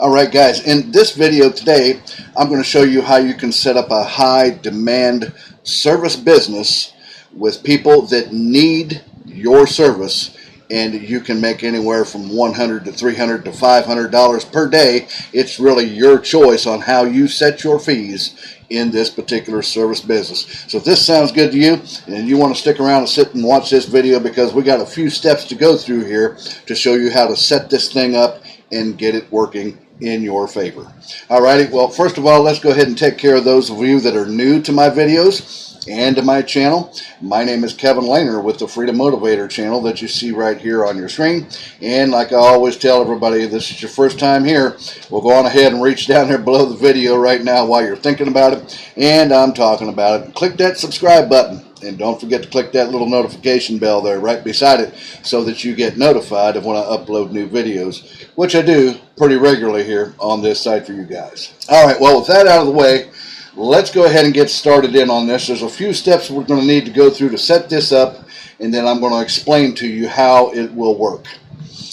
Alright guys, in this video today I'm going to show you how you can set up a high demand service business with people that need your service, and you can make anywhere from $100 to $300 to $500 per day. It's really your choice on how you set your fees in this particular service business. So if this sounds good to you and you want to stick around and sit and watch this video, because we got a few steps to go through here to show you how to set this thing up and get it working in your favor. Alrighty, well, first of all, let's go ahead and take care of those of you that are new to my videos and to my channel. My name is Kevin Lehner with the Freedom Motivator channel that you see right here on your screen. And like I always tell everybody, if this is your first time here, we'll go on ahead and reach down there below the video right now while you're thinking about it and I'm talking about it. Click that subscribe button. And don't forget to click that little notification bell there right beside it so that you get notified of when I upload new videos, which I do pretty regularly here on this site for you guys. Alright, well, with that out of the way, let's go ahead and get started in on this. There's a few steps we're going to need to go through to set this up, and then I'm going to explain to you how it will work.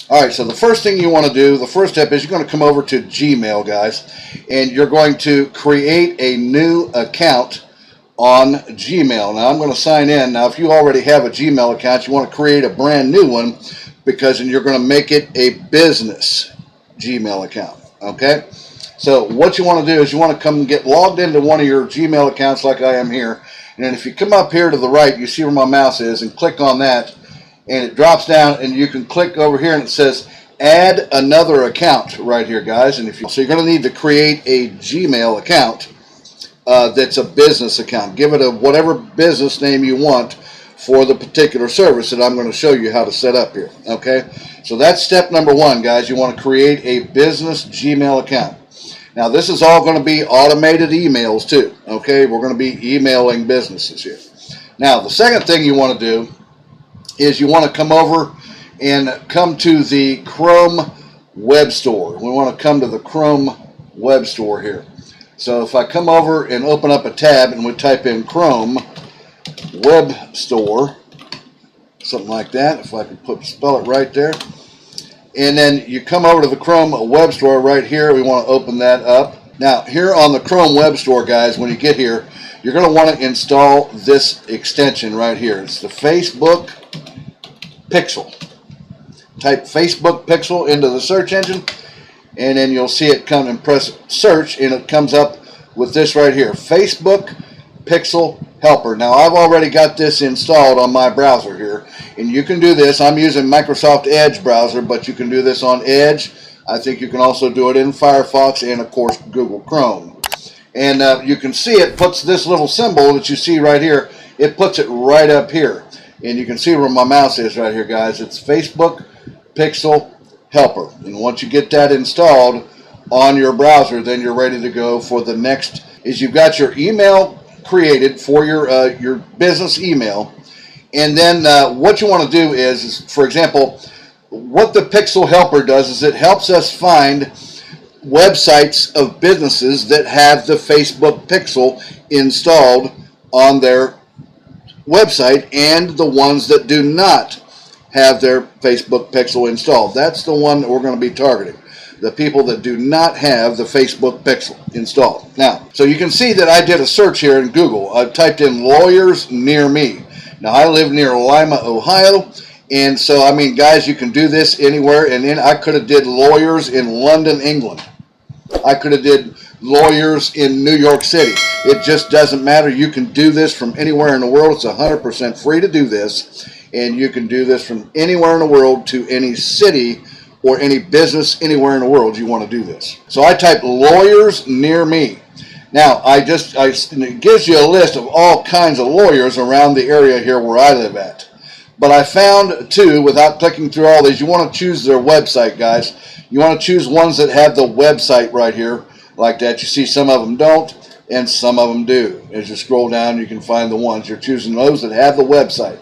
Alright, so the first thing you want to do, the first step is you're going to come over to Gmail, guys, and you're going to create a new account on Gmail. Now I'm going to sign in. Now if you already have a Gmail account, you want to create a brand new one, because then you're going to make it a business Gmail account. Okay, so what you want to do is you want to come and get logged into one of your Gmail accounts like I am here, and then if you come up here to the right, you see where my mouse is, and click on that, and it drops down, and you can click over here and it says add another account right here, guys. And so you're going to need to create a Gmail account that's a business account. Give it a whatever business name you want for the particular service that I'm going to show you how to set up here. Okay, so that's step number one, guys. You want to create a business Gmail account. Now this is all going to be automated emails too. Okay, we're going to be emailing businesses here. Now the second thing you want to do is you want to come over and come to the Chrome web store. We want to come to the Chrome web store here. So if I come over and open up a tab and we type in Chrome Web Store, something like that, if I could spell it right there, and then you come over to the Chrome Web Store right here, we want to open that up. Now here on the Chrome Web Store, guys, when you get here, you're going to want to install this extension right here. It's the Facebook Pixel. Type Facebook Pixel into the search engine, and then you'll see it come and press search, and it comes up with this right here, Facebook Pixel Helper. Now I've already got this installed on my browser here, and you can do this. I'm using Microsoft Edge browser, but you can do this on Edge. I think you can also do it in Firefox and of course Google Chrome. And you can see it puts this little symbol that you see right here, it puts it right up here, and you can see where my mouse is right here, guys. It's Facebook Pixel Helper. And once you get that installed on your browser, then you're ready to go for the next. Is you've got your email created for your business email, and then what you want to do is, for example, what the Pixel Helper does is it helps us find websites of businesses that have the Facebook Pixel installed on their website, and the ones that do not have their Facebook Pixel installed. That's the one that we're going to be targeting. The people that do not have the Facebook Pixel installed. Now, so you can see that I did a search here in Google. I typed in lawyers near me. Now, I live near Lima, Ohio, and so, I mean, guys, you can do this anywhere. And then I could have did lawyers in London, England. I could have did lawyers in New York City. It just doesn't matter. You can do this from anywhere in the world. It's 100% free to do this. And you can do this from anywhere in the world to any city or any business anywhere in the world you want to do this. So I typed lawyers near me. Now it gives you a list of all kinds of lawyers around the area here where I live at. But I found two, without clicking through all these. You want to choose their website, guys. You want to choose ones that have the website right here like that. You see some of them don't and some of them do. As you scroll down, you can find the ones. You're choosing those that have the website.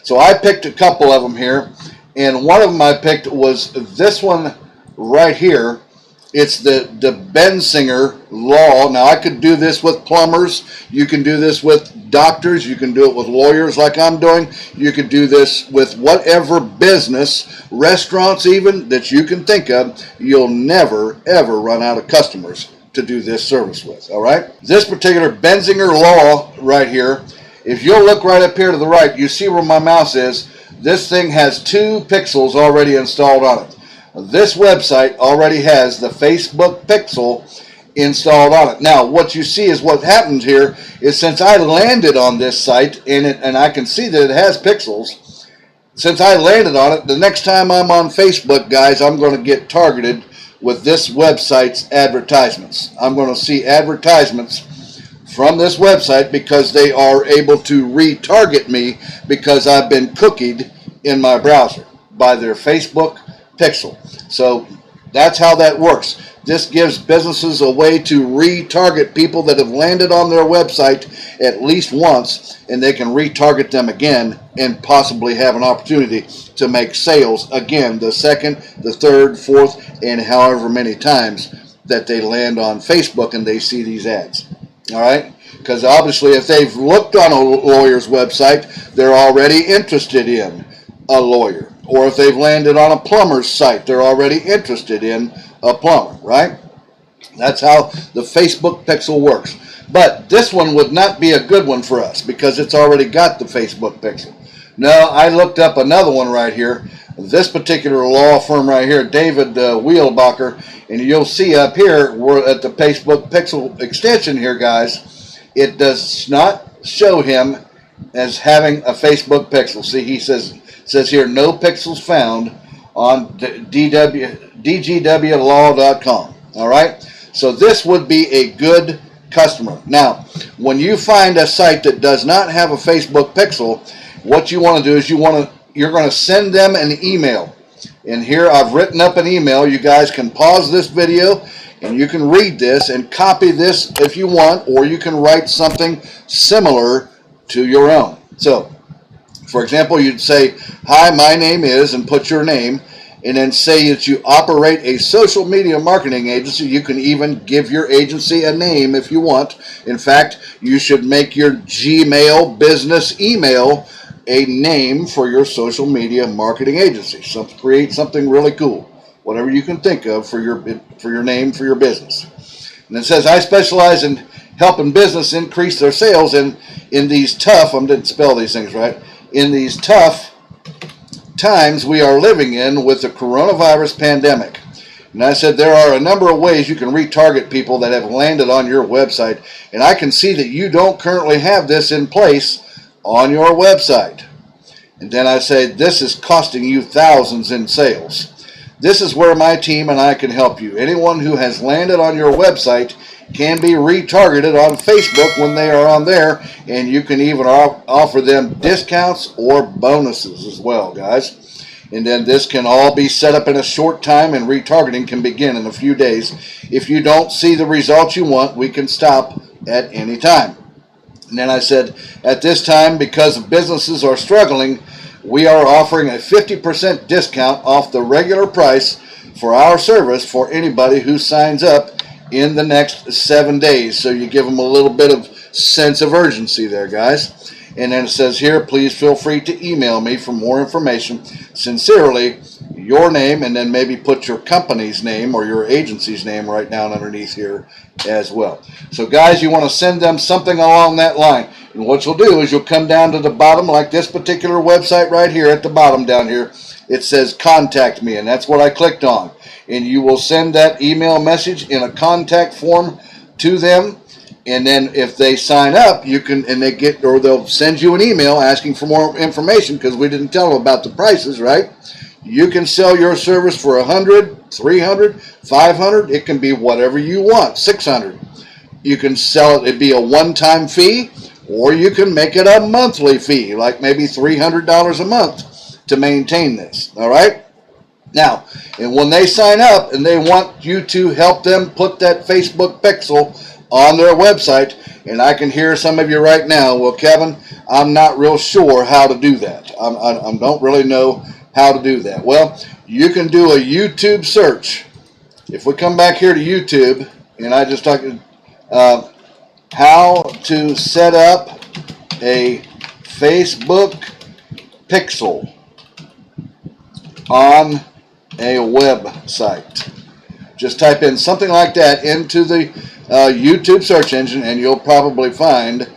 So I picked a couple of them here, and one of them I picked was this one right here, It's the Benzinger law. Now, I could do this with plumbers. You can do this with doctors. You can do it with lawyers like I'm doing. You could do this with whatever business, restaurants even, that you can think of. You'll never, ever run out of customers to do this service with, all right? This particular Benzinger law right here, if you'll look right up here to the right, you see where my mouse is. This thing has 2 pixels already installed on it. This website already has the Facebook pixel installed on it. Now, what you see is what happens here is, since I landed on this site and I can see that it has pixels, since I landed on it, the next time I'm on Facebook, guys, I'm going to get targeted with this website's advertisements. I'm going to see advertisements from this website because they are able to retarget me because I've been cookied in my browser by their Facebook pixel. So that's how that works. This gives businesses a way to retarget people that have landed on their website at least once, and they can retarget them again and possibly have an opportunity to make sales again the second, the third, fourth, and however many times that they land on Facebook and they see these ads. All right? Because obviously if they've looked on a lawyer's website, they're already interested in a lawyer. Or if they've landed on a plumber's site, they're already interested in a plumber, right? That's how the Facebook pixel works. But this one would not be a good one for us because it's already got the Facebook pixel. No, I looked up another one right here. This particular law firm right here, David Wheelbacher, and you'll see up here, we're at the Facebook pixel extension here, guys. It does not show him as having a Facebook pixel. See, he says here, no pixels found on dgwlaw.com. All right? So this would be a good customer. Now, when you find a site that does not have a Facebook pixel, what you want to do is you're going to send them an email. And here I've written up an email. You guys can pause this video and you can read this and copy this if you want, or you can write something similar to your own. So, for example, you'd say, "Hi, my name is," and put your name, and then say that you operate a social media marketing agency. You can even give your agency a name if you want. In fact, you should make your Gmail business email a name for your social media marketing agency. So create something really cool, whatever you can think of for your name for your business. And it says, "I specialize in helping business increase their sales in these tough," I didn't spell these things right, "in these tough times we are living in with the coronavirus pandemic." And I said there are a number of ways you can retarget people that have landed on your website, and I can see that you don't currently have this in place on your website. And then I say this is costing you thousands in sales. This is where my team and I can help you. Anyone who has landed on your website can be retargeted on Facebook when they are on there, and you can even offer them discounts or bonuses as well, guys. And then this can all be set up in a short time, and retargeting can begin in a few days. If you don't see the results you want, we can stop at any time. And then I said, at this time, because businesses are struggling, we are offering a 50% discount off the regular price for our service for anybody who signs up in the next 7 days. So you give them a little bit of sense of urgency there, guys. And then it says here, please feel free to email me for more information. Sincerely, your name, and then maybe put your company's name or your agency's name right down underneath here as well. So guys, you want to send them something along that line. And what you'll do is you'll come down to the bottom, like this particular website right here at the bottom down here. It says contact me, and that's what I clicked on. And you will send that email message in a contact form to them. And then if they sign up, you can, and they get, or they'll send you an email asking for more information because we didn't tell them about the prices, right? You can sell your service for $100, $300, $500. It can be whatever you want, $600. You can sell it, it'd be a one-time fee, or you can make it a monthly fee, like maybe $300 a month to maintain this, all right? Now, and when they sign up and they want you to help them put that Facebook pixel on their website, and I can hear some of you right now, well, Kevin, I'm not real sure how to do that. I don't really know how to do that. Well, you can do a YouTube search if we come back here to YouTube, and I just talked how to set up a Facebook pixel on a website. Just type in something like that into the YouTube search engine, and you'll probably find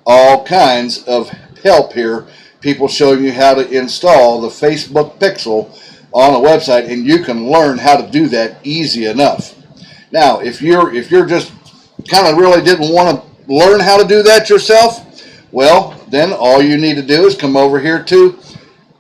all kinds of help here. People showing you how to install the Facebook pixel on a website, and you can learn how to do that easy enough. Now, if you're just kind of really didn't want to learn how to do that yourself, well, then all you need to do is come over here to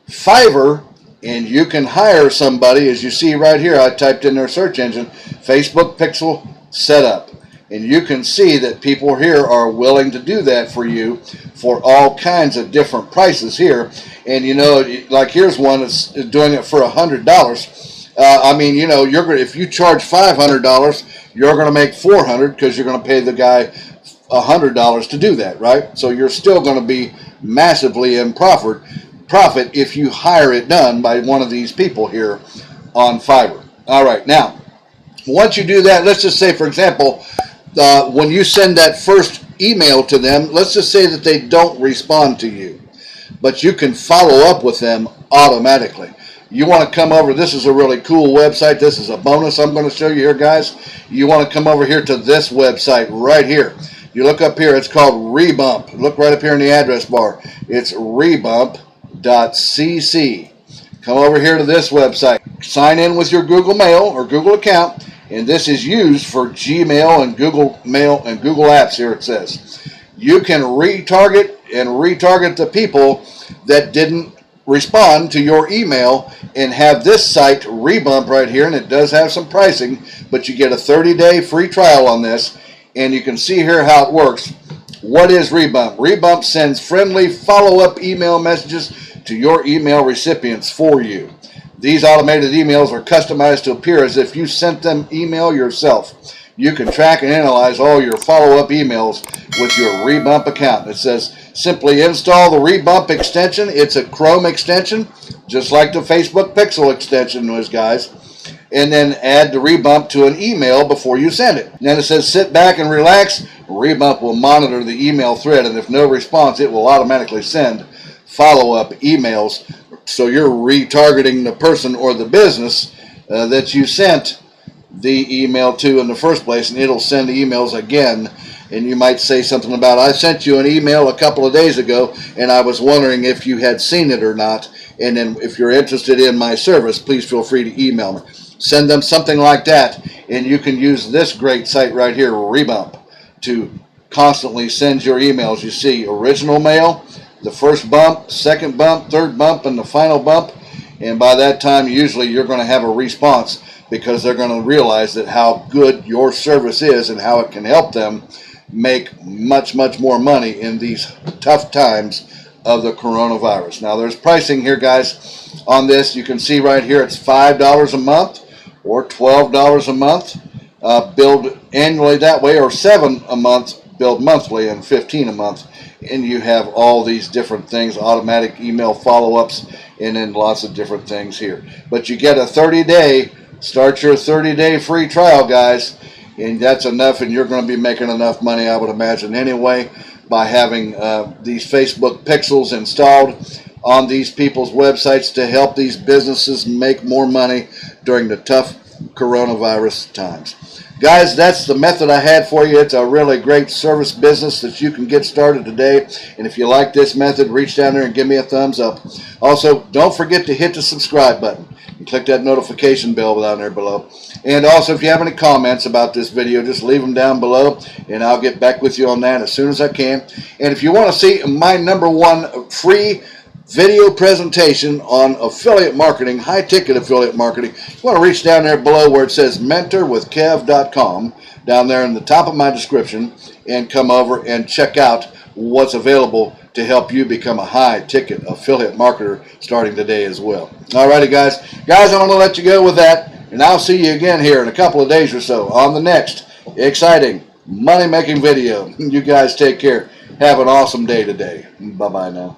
Fiverr, and you can hire somebody. As you see right here, I typed in their search engine, Facebook pixel setup. And you can see that people here are willing to do that for you for all kinds of different prices here. And you know, like here's one that's doing it for $100. I mean, you know, if you charge $500, you're going to make $400 because you're going to pay the guy $100 to do that, right? So you're still going to be massively in profit if you hire it done by one of these people here on Fiverr. All right, now once you do that, let's just say, for example, when you send that first email to them, let's just say that they don't respond to you, but you can follow up with them automatically. You want to come over, this is a really cool website. This is a bonus I'm going to show you here, guys. You want to come over here to this website right here. You look up here, it's called Rebump. Look right up here in the address bar. It's rebump.cc. Come over here to this website. Sign in with your Google Mail or Google account, and this is used for Gmail and Google Mail and Google Apps here, it says. You can retarget the people that didn't respond to your email and have this site Rebump right here, and it does have some pricing, but you get a 30-day free trial on this, and you can see here how it works. What is Rebump? Rebump sends friendly follow-up email messages to your email recipients for you. These automated emails are customized to appear as if you sent them email yourself. You can track and analyze all your follow-up emails with your Rebump account. It says simply install the Rebump extension. It's a Chrome extension, just like the Facebook Pixel extension was, guys. And then add the Rebump to an email before you send it. Then it says sit back and relax. Rebump will monitor the email thread, and if no response, it will automatically send follow-up emails. So you're retargeting the person or the business that you sent the email to in the first place, and it'll send emails again. And you might say something about, I sent you an email a couple of days ago, and I was wondering if you had seen it or not. And then if you're interested in my service, please feel free to email me. Send them something like that, and you can use this great site right here, Rebump, to constantly send your emails. You see original mail, the first bump, second bump, third bump, and the final bump. And by that time, usually you're going to have a response, because they're going to realize that how good your service is and how it can help them make much, much more money in these tough times of the coronavirus. Now, there's pricing here, guys, on this. You can see right here it's $5 a month or $12 a month. Billed annually that way, or $7 a month billed monthly, and $15 a month. And you have all these different things, automatic email follow-ups, and then lots of different things here. But you get a 30-day, start your 30-day free trial, guys, and that's enough, and you're going to be making enough money, I would imagine, anyway, by having these Facebook pixels installed on these people's websites to help these businesses make more money during the tough coronavirus times. Guys, that's the method I had for you. It's a really great service business that you can get started today. And if you like this method, reach down there and give me a thumbs up. Also, don't forget to hit the subscribe button and click that notification bell down there below. And also, if you have any comments about this video, just leave them down below, and I'll get back with you on that as soon as I can. And if you want to see my #1 free video presentation on affiliate marketing, high-ticket affiliate marketing, you want to reach down there below where it says mentorwithkev.com, down there in the top of my description, and come over and check out what's available to help you become a high-ticket affiliate marketer starting today as well. Alrighty, guys. Guys, I'm going to let you go with that, and I'll see you again here in a couple of days or so on the next exciting money-making video. You guys take care. Have an awesome day today. Bye-bye now.